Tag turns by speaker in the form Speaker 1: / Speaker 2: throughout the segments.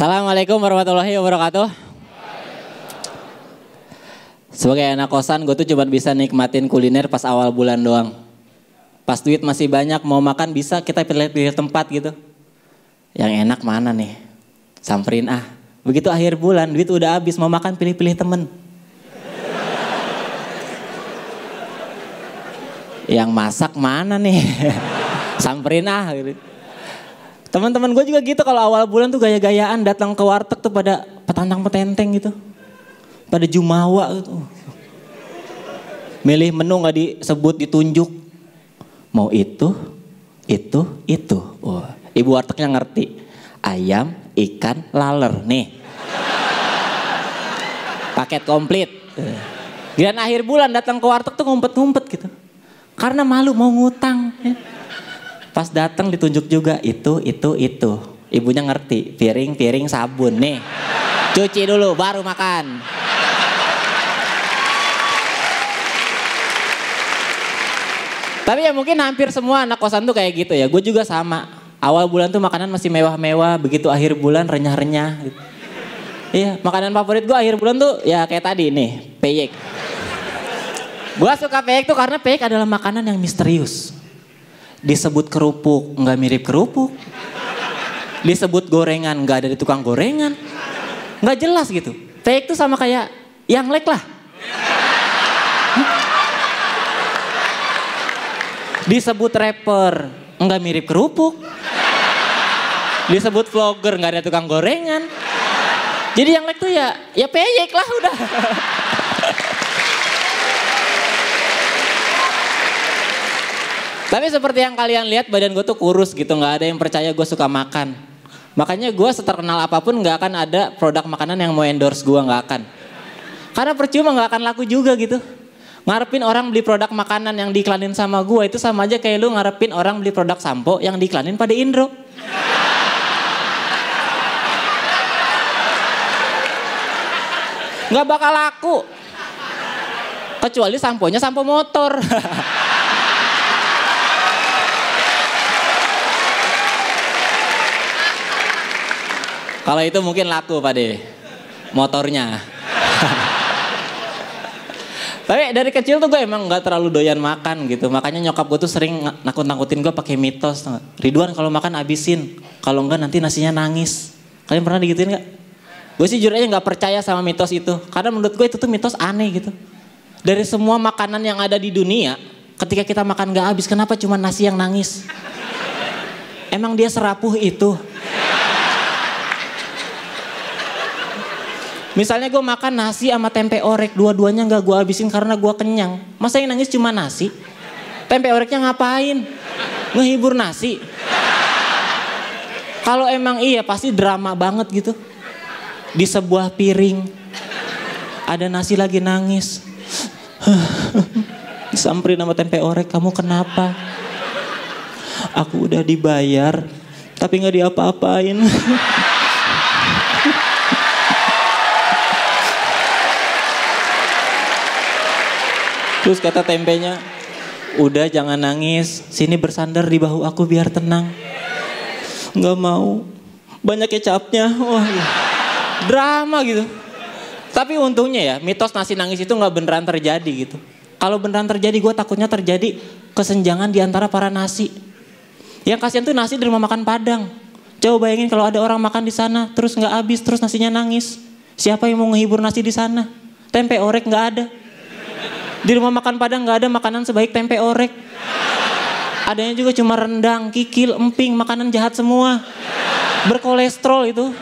Speaker 1: Assalamualaikum warahmatullahi wabarakatuh. Sebagai anak kosan, gue tuh cuma bisa nikmatin kuliner pas awal bulan doang. Pas duit masih banyak, mau makan bisa kita pilih-pilih tempat gitu. Yang enak mana nih? Samperin ah. Begitu akhir bulan, duit udah habis, mau makan pilih-pilih temen. Yang masak mana nih? Samperin ah gitu. Teman-teman gue juga gitu, kalau awal bulan tuh gaya-gayaan datang ke warteg tuh pada petantang petenteng gitu. Pada jumawa gitu. Milih menu gak disebut, ditunjuk. Mau itu. Oh, ibu wartegnya ngerti. Ayam, ikan, laler nih. Paket komplit. Dan akhir bulan datang ke warteg tuh ngumpet-ngumpet gitu. Karena malu mau ngutang. Pas datang ditunjuk juga itu. Ibunya ngerti, piring sabun nih. Cuci dulu baru makan. Tapi ya mungkin hampir semua anak kosan tuh kayak gitu ya. Gue juga sama. Awal bulan tuh makanan masih mewah-mewah, begitu akhir bulan renyah-renyah gitu. Iya, makanan favorit gue akhir bulan tuh ya kayak tadi nih, peyek. Gue suka peyek tuh karena peyek adalah makanan yang misterius. Disebut kerupuk, nggak mirip kerupuk. Disebut gorengan, nggak ada di tukang gorengan. Nggak jelas gitu. Peyek tuh sama kayak yanglek lah. Disebut rapper, nggak mirip kerupuk. Disebut vlogger, nggak ada tukang gorengan. Jadi yanglek tuh ya peyek lah udah. Tapi seperti yang kalian lihat, badan gue tuh kurus gitu, nggak ada yang percaya gue suka makan. Makanya gue seterkenal apapun nggak akan ada produk makanan yang mau endorse gue, nggak akan. Karena percuma, nggak akan laku juga gitu. Ngarepin orang beli produk makanan yang diiklanin sama gue itu sama aja kayak lu ngarepin orang beli produk sampo yang diiklanin pada Indro. Nggak bakal laku. Kecuali samponya sampo motor. Kalau itu mungkin laku Pak De, motornya. Tapi dari kecil tuh gue emang gak terlalu doyan makan gitu. Makanya nyokap gue tuh sering nakut-nakutin gue pakai mitos. Ridwan kalau makan abisin, kalau enggak nanti nasinya nangis. Kalian pernah digituin gak? Gue sih jujur aja gak percaya sama mitos itu. Karena menurut gue itu tuh mitos aneh gitu. Dari semua makanan yang ada di dunia, ketika kita makan gak habis, kenapa cuma nasi yang nangis? Emang dia serapuh itu? Misalnya gue makan nasi sama tempe orek, dua-duanya gak gue habisin karena gue kenyang. Masa yang nangis cuma nasi? Tempe oreknya ngapain? Ngehibur nasi? Kalau emang iya pasti drama banget gitu. Di sebuah piring ada nasi lagi nangis. Disamperin sama tempe orek, kamu kenapa? Aku udah dibayar tapi gak diapa-apain. Terus kata tempenya, udah jangan nangis, sini bersandar di bahu aku biar tenang. Nggak mau, banyak kecapnya, wah drama gitu. Tapi untungnya ya, mitos nasi nangis itu nggak beneran terjadi gitu. Kalau beneran terjadi, gue takutnya terjadi kesenjangan di antara para nasi. Yang kasihan tuh nasi di rumah makan Padang. Coba bayangin kalau ada orang makan di sana, terus nggak habis, terus nasinya nangis. Siapa yang mau ngehibur nasi di sana? Tempe orek nggak ada. Di rumah makan Padang gak ada makanan sebaik tempe orek. Adanya juga cuma rendang, kikil, emping, makanan jahat semua. Berkolesterol itu.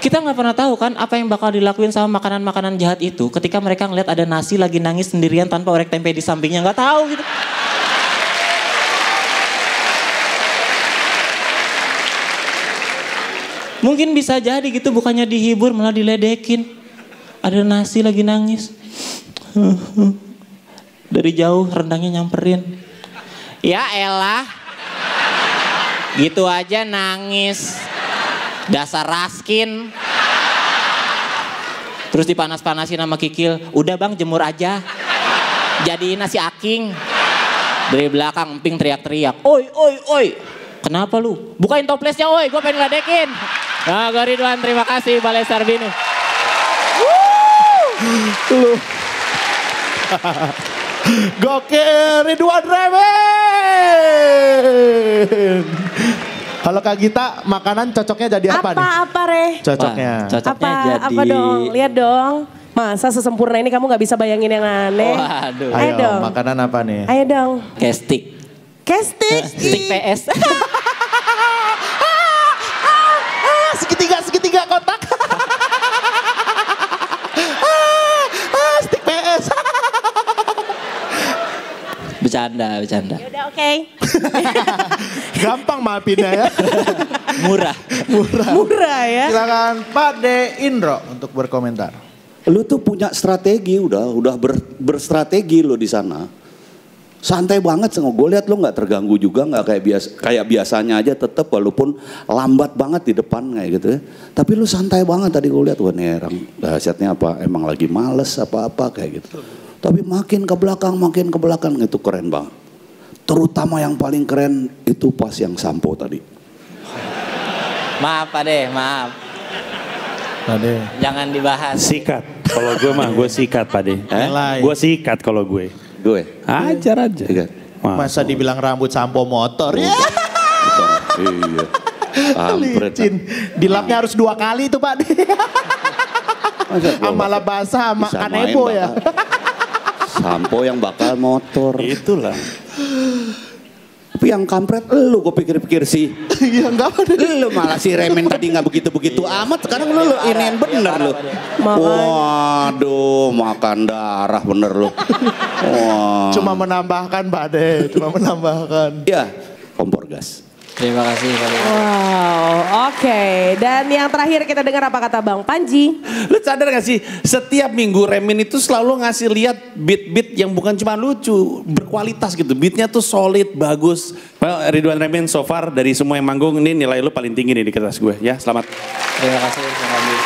Speaker 1: Kita gak pernah tahu kan apa yang bakal dilakuin sama makanan-makanan jahat itu ketika mereka ngeliat ada nasi lagi nangis sendirian tanpa orek tempe di sampingnya. Gak tahu gitu. Mungkin bisa jadi gitu, bukannya dihibur malah diledekin. Ada nasi lagi nangis. Dari jauh rendangnya nyamperin. Ya elah, gitu aja nangis. Dasar raskin. Terus dipanas-panasin sama kikil. Udah bang jemur aja, jadiin nasi aking. Dari belakang emping teriak-teriak. Oi. Kenapa lu? Bukain toplesnya oi, gue pengen ngeledekin. Nah, Go Ridwan, terima kasih Balai Sarbini.
Speaker 2: Lu. Gokil Ridwan Remen. Kalau Kak Gita, makanan cocoknya jadi apa nih?
Speaker 3: Apa Re?
Speaker 2: Cocoknya.
Speaker 1: Cocoknya jadi.
Speaker 3: Apa dong? Lihat dong. Masa sesempurna ini kamu gak bisa bayangin yang aneh?
Speaker 1: Waduh.
Speaker 2: Ayo,
Speaker 3: dong.
Speaker 2: makanan apa nih?
Speaker 3: Ayo dong.
Speaker 1: Kayak stick.
Speaker 3: Kestik.
Speaker 1: Stick PS.
Speaker 2: Segitiga kotak. Stick PS.
Speaker 1: Bercanda.
Speaker 3: Yaudah oke.
Speaker 2: Gampang maafin ya.
Speaker 1: Murah.
Speaker 3: Murah ya.
Speaker 2: Silakan Pak De Indro untuk berkomentar.
Speaker 4: Lu tuh punya strategi, udah berstrategi lo di sana. Santai banget, gue lihat lu nggak terganggu juga, nggak kayak biasanya aja, tetap walaupun lambat banget di depan kayak gitu ya. Tapi lu santai banget tadi gue lihat, wah nih orang dahsyatnya apa, emang lagi males apa kayak gitu. Tapi makin ke belakang itu keren banget. Terutama yang paling keren itu pas yang sampo tadi.
Speaker 1: Maaf Pak De, maaf.
Speaker 2: Pak De.
Speaker 1: Jangan dibahas.
Speaker 5: Sikat. Kalau gue mah gue sikat Pak De. Gue sikat kalau gue.
Speaker 4: Gue?
Speaker 5: Ajar aja.
Speaker 4: Iya.
Speaker 2: Masa dibilang rambut sampo motor ya?
Speaker 4: Iya.
Speaker 2: Licin. Dilapnya harus 2 kali tuh Pak De. Sama labasa sama kanebo ya.
Speaker 4: Sampo yang bakal motor.
Speaker 5: Itulah.
Speaker 4: Tapi yang kampret lu gue pikir-pikir sih.
Speaker 2: Iya enggak ada.
Speaker 4: Lu malah si Remen tadi gak begitu-begitu amat. Sekarang lu iniin bener lu. Waduh makan darah bener lu. Wah.
Speaker 2: Cuma menambahkan Pak De. Cuma menambahkan.
Speaker 4: Ya kompor gas.
Speaker 1: Terima kasih Pak De.
Speaker 3: Wow, oke. Dan yang terakhir kita dengar apa kata Bang Panji.
Speaker 5: Lu sadar gak sih setiap minggu Remin itu selalu ngasih lihat beat-beat yang bukan cuma lucu, berkualitas gitu. Beatnya tuh solid, bagus. Well, Ridwan Remin so far dari semua yang manggung ini nilai lu paling tinggi nih di kertas gue ya. Selamat.
Speaker 1: Terima kasih Bang Panji.